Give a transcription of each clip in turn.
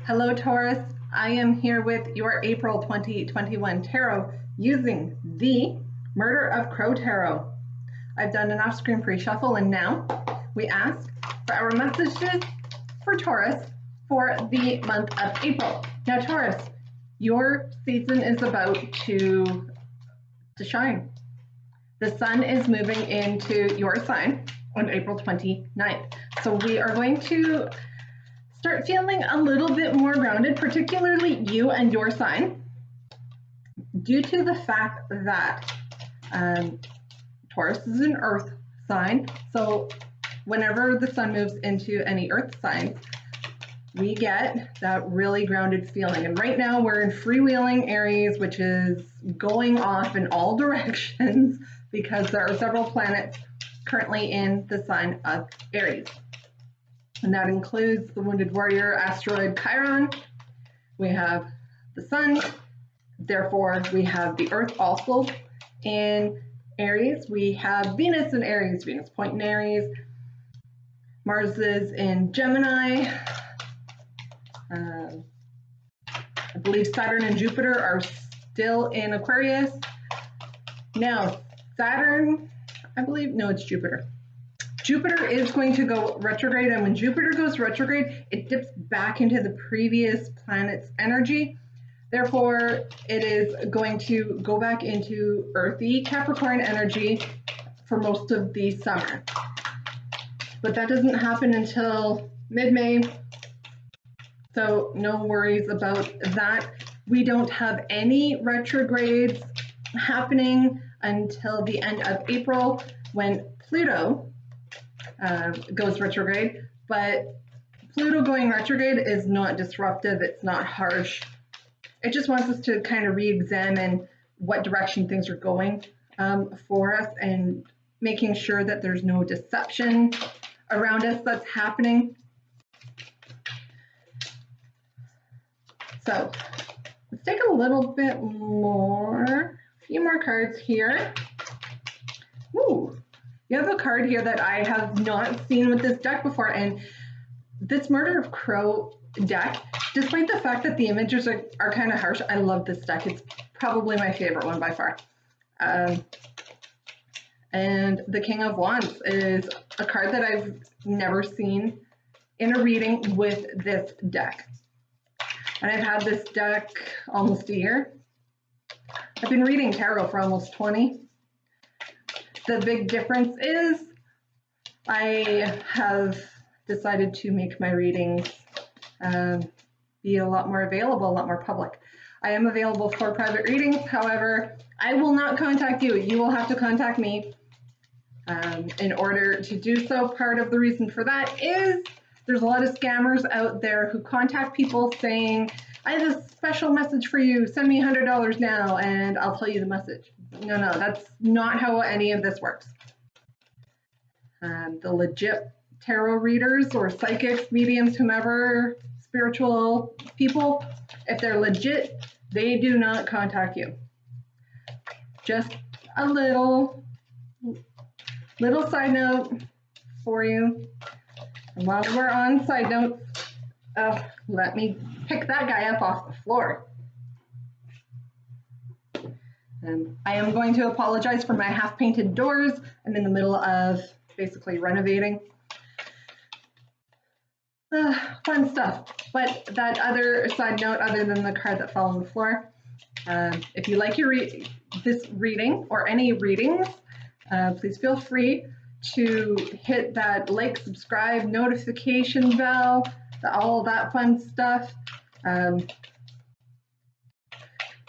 Hello Taurus, I am here with your April 2021 tarot using the Murder of Crow Tarot. I've done an off-screen pre-shuffle and now we ask for our messages for Taurus for the month of April. Now Taurus, your season is about to shine. The sun is moving into your sign on April 29th. So we are going to start feeling a little bit more grounded, particularly you and your sign, due to the fact that Taurus is an earth sign. So whenever the sun moves into any earth signs, we get that really grounded feeling. And right now we're in freewheeling Aries, which is going off in all directions because there are several planets currently in the sign of Aries. And that includes the Wounded Warrior asteroid Chiron. We have the sun, therefore we have the earth also in Aries. We have Venus in Aries, Venus point in Aries. Mars is in Gemini. I believe Saturn and Jupiter are still in Aquarius. Now Saturn, I believe, no, it's Jupiter. Jupiter is going to go retrograde, and when Jupiter goes retrograde, it dips back into the previous planet's energy. Therefore, it is going to go back into earthy Capricorn energy for most of the summer. But that doesn't happen until mid-May, so no worries about that. We don't have any retrogrades happening until the end of April when Pluto goes retrograde, but Pluto going retrograde is not disruptive, it's not harsh. It just wants us to kind of re-examine what direction things are going for us and making sure that there's no deception around us that's happening. So let's take a little bit more, a few more cards here. Ooh. You have a card here that I have not seen with this deck before, and this Murder of Crow deck, despite the fact that the images are kind of harsh, I love this deck. It's probably my favorite one by far. And the King of Wands is a card that I've never seen in a reading with this deck. And I've had this deck almost a year. I've been reading tarot for almost 20. The big difference is I have decided to make my readings be a lot more available, a lot more public. I am available for private readings. However, I will not contact you. You will have to contact me in order to do so. Part of the reason for that is there's a lot of scammers out there who contact people saying, I have a special message for you, send me $100 now and I'll tell you the message. No, that's not how any of this works. The legit tarot readers or psychics, mediums, whomever, spiritual people, if they're legit, they do not contact you. Just a little side note for you. And while we're on side notes, let me pick that guy up off the floor. I am going to apologize for my half-painted doors. I'm in the middle of basically renovating. Fun stuff. But that other side note, other than the card that fell on the floor, if you like this reading or any readings, please feel free to hit that like, subscribe, notification bell, all that fun stuff.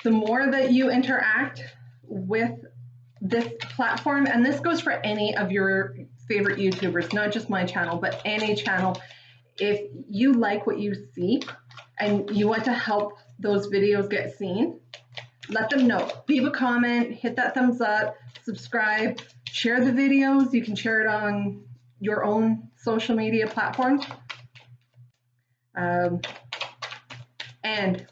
The more that you interact with this platform, and this goes for any of your favorite YouTubers, not just my channel, but any channel, if you like what you see and you want to help those videos get seen, let them know. Leave a comment, hit that thumbs up, subscribe, share the videos. You can share it on your own social media platforms. And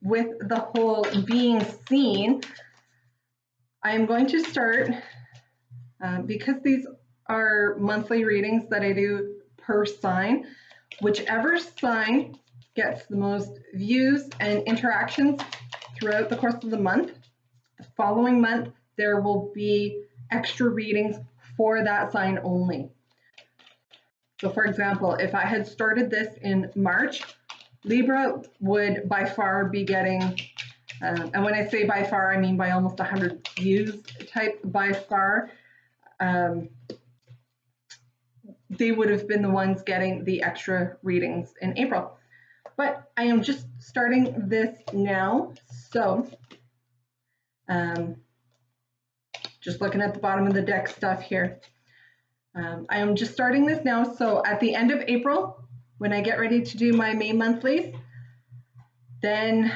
with the whole being seen, I am going to start, because these are monthly readings that I do per sign, whichever sign gets the most views and interactions throughout the course of the month, the following month, there will be extra readings for that sign only. So for example, if I had started this in March, Libra would by far be getting, and when I say by far, I mean by almost 100 views type by far. They would have been the ones getting the extra readings in April. But I am just starting this now. So just looking at the bottom of the deck stuff here. I am just starting this now. So at the end of April, when I get ready to do my May monthlies, then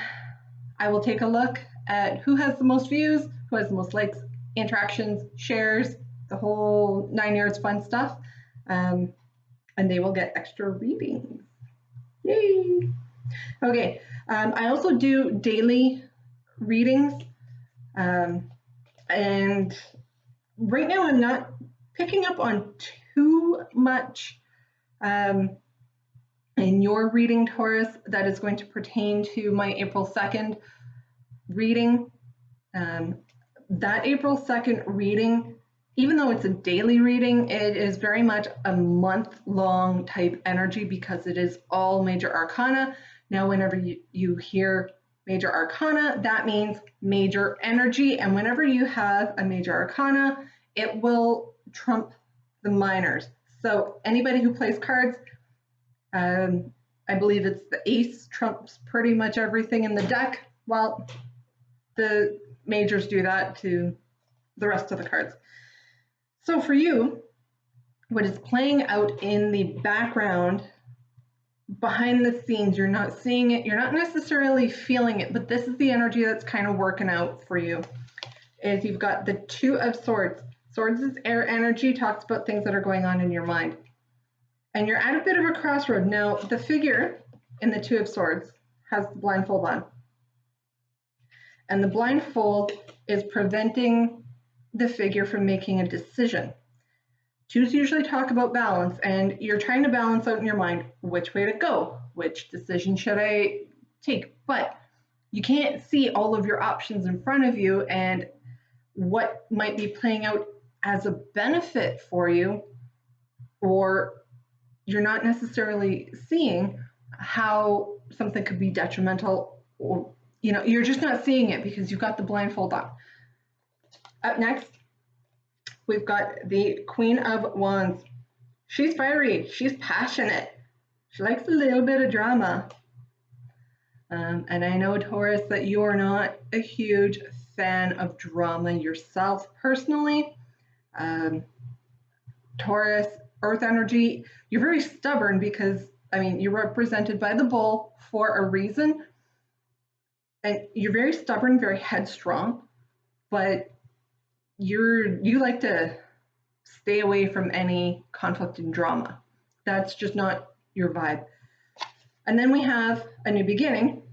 I will take a look at who has the most views, who has the most likes, interactions, shares, the whole 9 yards fun stuff. And they will get extra readings. Yay! Okay, I also do daily readings. And right now I'm not picking up on too much in your reading, Taurus, that is going to pertain to my April 2nd reading. That April 2nd reading, even though it's a daily reading, it is very much a month-long type energy because it is all major arcana. Now, whenever you hear major arcana, that means major energy. And whenever you have a major arcana, it will trump the minors. So anybody who plays cards, I believe it's the ace trumps pretty much everything in the deck. Well, the majors do that to the rest of the cards. So for you, what is playing out in the background, behind the scenes, you're not seeing it, you're not necessarily feeling it, but this is the energy that's kind of working out for you, is you've got the Two of Swords. Swords is air energy, talks about things that are going on in your mind. And you're at a bit of a crossroad. Now, the figure in the Two of Swords has the blindfold on. And the blindfold is preventing the figure from making a decision. Twos usually talk about balance, and you're trying to balance out in your mind which way to go, which decision should I take, but you can't see all of your options in front of you and what might be playing out as a benefit for you, or you're not necessarily seeing how something could be detrimental, or you're just not seeing it because you've got the blindfold on. Up next, we've got the Queen of Wands. She's fiery, she's passionate, she likes a little bit of drama. And I know, Taurus, that you're not a huge fan of drama yourself personally. Taurus, earth energy, you're very stubborn because, you're represented by the bull for a reason. And you're very stubborn, very headstrong, but you like to stay away from any conflict and drama. That's just not your vibe. And then we have a new beginning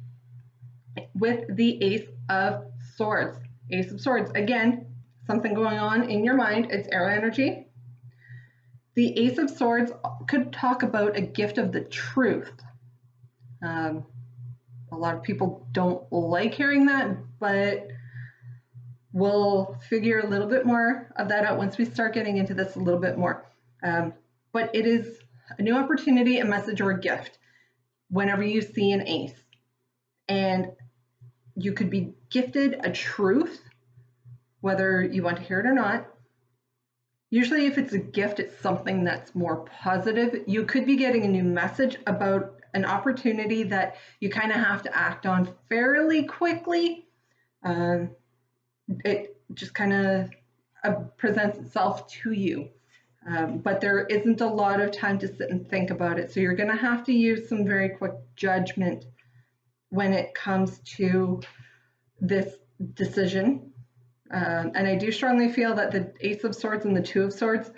with the Ace of Swords. Ace of Swords, again, something going on in your mind. It's arrow energy. The Ace of Swords could talk about a gift of the truth. A lot of people don't like hearing that, but we'll figure a little bit more of that out once we start getting into this a little bit more. But it is a new opportunity, a message, or a gift whenever you see an ace. And you could be gifted a truth, whether you want to hear it or not. Usually if it's a gift, it's something that's more positive. You could be getting a new message about an opportunity that you kind of have to act on fairly quickly. It just kind of presents itself to you. But there isn't a lot of time to sit and think about it. So you're going to have to use some very quick judgment when it comes to this decision. And I do strongly feel that the Ace of Swords and the Two of Swords,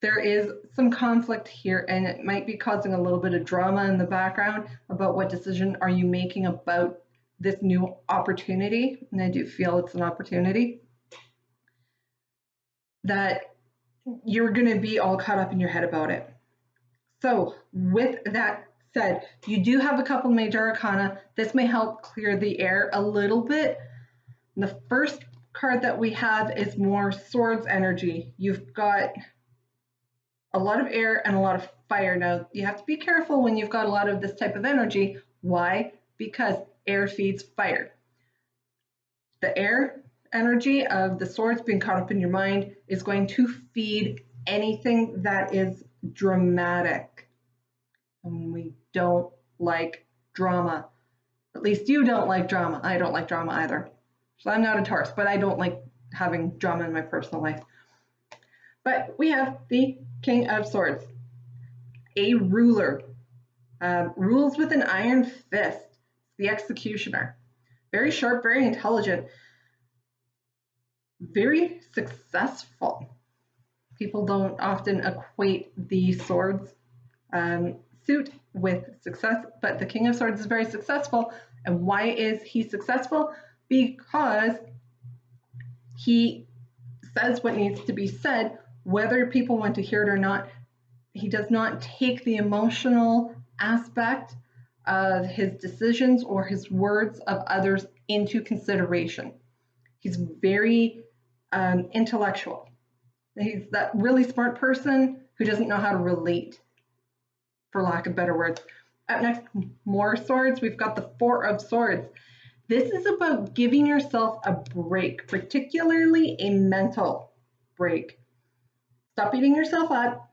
there is some conflict here, and it might be causing a little bit of drama in the background about what decision are you making about this new opportunity. And I do feel it's an opportunity that you're going to be all caught up in your head about it. So with that said, you do have a couple major arcana. This may help clear the air a little bit. The first card that we have is more swords energy. You've got a lot of air and a lot of fire. Now, you have to be careful when you've got a lot of this type of energy. Why? Because air feeds fire. The air energy of the swords being caught up in your mind is going to feed anything that is dramatic. And we don't like drama. At least you don't like drama. I don't like drama either. So I'm not a Taurus, but I don't like having drama in my personal life. But we have the King of Swords, a ruler, rules with an iron fist, the executioner. Very sharp, very intelligent, very successful. People don't often equate the swords suit with success, but the King of Swords is very successful. And why is he successful? Because he says what needs to be said, whether people want to hear it or not. He does not take the emotional aspect of his decisions or his words of others into consideration. He's very intellectual. He's that really smart person who doesn't know how to relate, for lack of better words. Up next, more swords. We've got the Four of Swords. This is about giving yourself a break, particularly a mental break. Stop beating yourself up.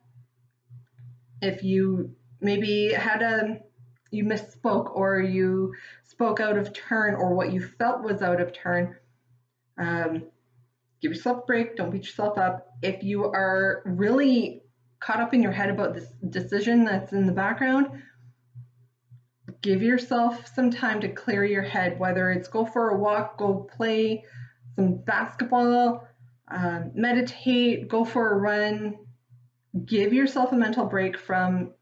If you maybe you misspoke or you spoke out of turn or what you felt was out of turn, give yourself a break. Don't beat yourself up. If you are really caught up in your head about this decision that's in the background, give yourself some time to clear your head, whether it's go for a walk, go play some basketball, meditate, go for a run. Give yourself a mental break from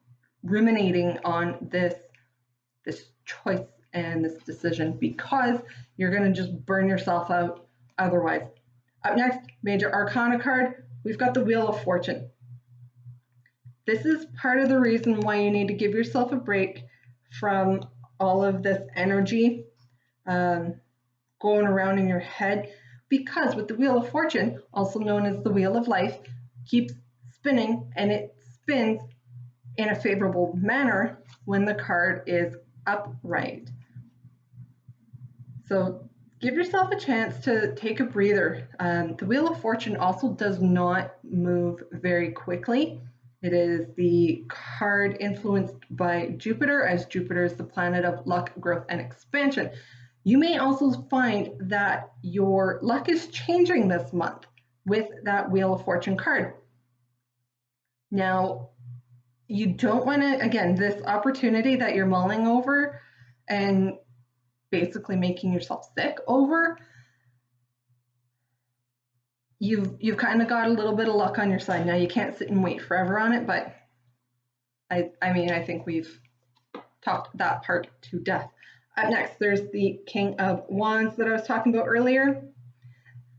ruminating on this choice and this decision, because you're going to just burn yourself out otherwise. Up next, Major Arcana card, we've got the Wheel of Fortune. This is part of the reason why you need to give yourself a break from all of this energy going around in your head, because with the Wheel of Fortune, also known as the Wheel of Life, keeps spinning, and it spins in a favorable manner when the card is upright. So give yourself a chance to take a breather. The Wheel of Fortune also does not move very quickly. It is the card influenced by Jupiter, as Jupiter is the planet of luck, growth, and expansion. You may also find that your luck is changing this month with that Wheel of Fortune card. Now, you don't want to, again, this opportunity that you're mulling over and basically making yourself sick over, you've kind of got a little bit of luck on your side. Now, you can't sit and wait forever on it, but I think we've talked that part to death. Up next, there's the King of Wands that I was talking about earlier.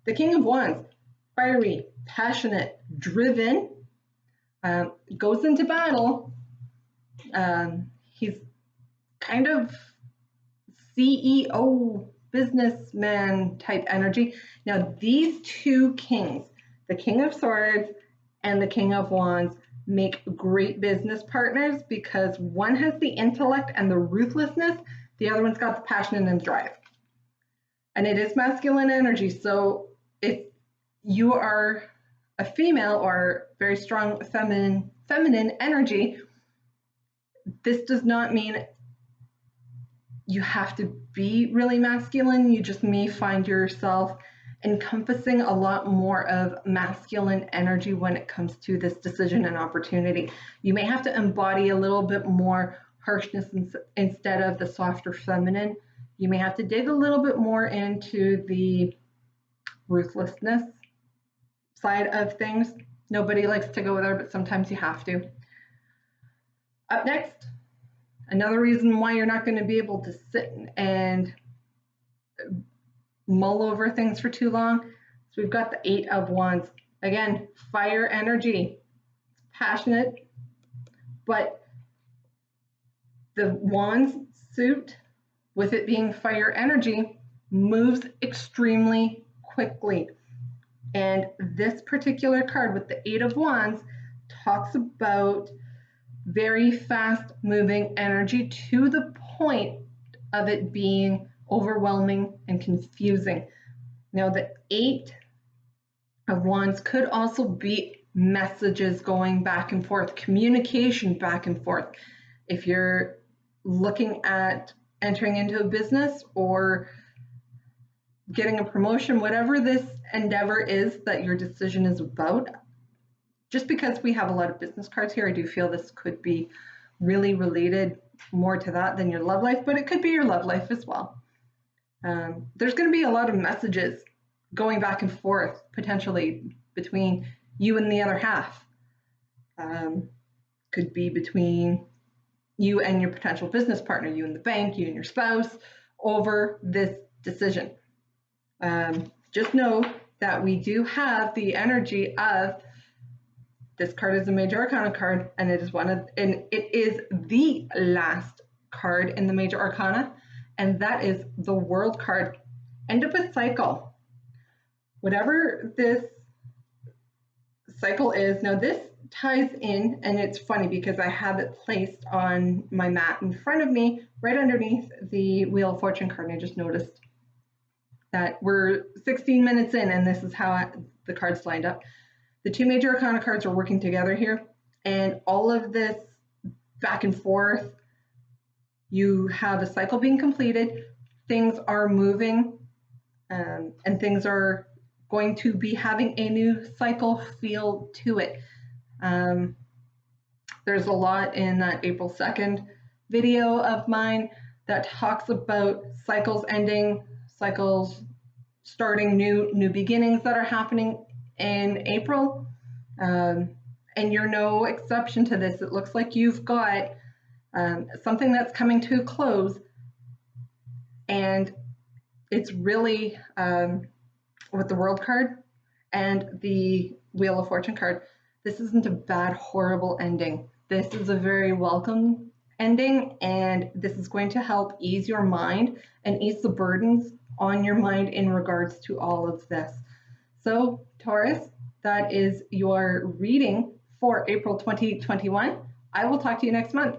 The King of Wands, fiery, passionate, driven, goes into battle. He's kind of CEO, businessman type energy. Now, these two kings, the King of Swords and the King of Wands, make great business partners because one has the intellect and the ruthlessness, the other one's got the passion and the drive. And it is masculine energy. So if you are a female or very strong feminine energy, this does not mean you have to be really masculine. You just may find yourself encompassing a lot more of masculine energy when it comes to this decision and opportunity. You may have to embody a little bit more harshness instead of the softer feminine. You may have to dig a little bit more into the ruthlessness side of things. Nobody likes to go there, but sometimes you have to. Up next, another reason why you're not going to be able to sit and mull over things for too long. So we've got the Eight of Wands. Again, fire energy, passionate, but The Wands suit, with it being fire energy, moves extremely quickly. And this particular card with the Eight of Wands talks about very fast moving energy to the point of it being overwhelming and confusing. Now, the Eight of Wands could also be messages going back and forth, communication back and forth. If you're looking at entering into a business or getting a promotion, whatever this endeavor is that your decision is about, just because we have a lot of business cards here, I do feel this could be really related more to that than your love life, but it could be your love life as well. There's going to be a lot of messages going back and forth, potentially between you and the other half. Could be between you and your potential business partner, you and the bank, you and your spouse, over this decision. Just know that we do have the energy of, this card is a Major Arcana card, and it is the last card in the Major Arcana, and that is the World card. End of a cycle. Whatever this cycle is, now this ties in, and it's funny because I have it placed on my mat in front of me, right underneath the Wheel of Fortune card, and I just noticed that we're 16 minutes in, and this is how the cards lined up. The two Major Arcana cards are working together here, and all of this back and forth, you have a cycle being completed, things are moving, and things are going to be having a new cycle feel to it. There's a lot in that April 2nd video of mine that talks about cycles ending, cycles starting, new beginnings that are happening in April. And you're no exception to this. It looks like you've got something that's coming to a close, and it's really with the World card and the Wheel of Fortune card, this isn't a bad, horrible ending. This is a very welcome ending, and this is going to help ease your mind and ease the burdens on your mind in regards to all of this. So, Taurus, that is your reading for April 2021. I will talk to you next month.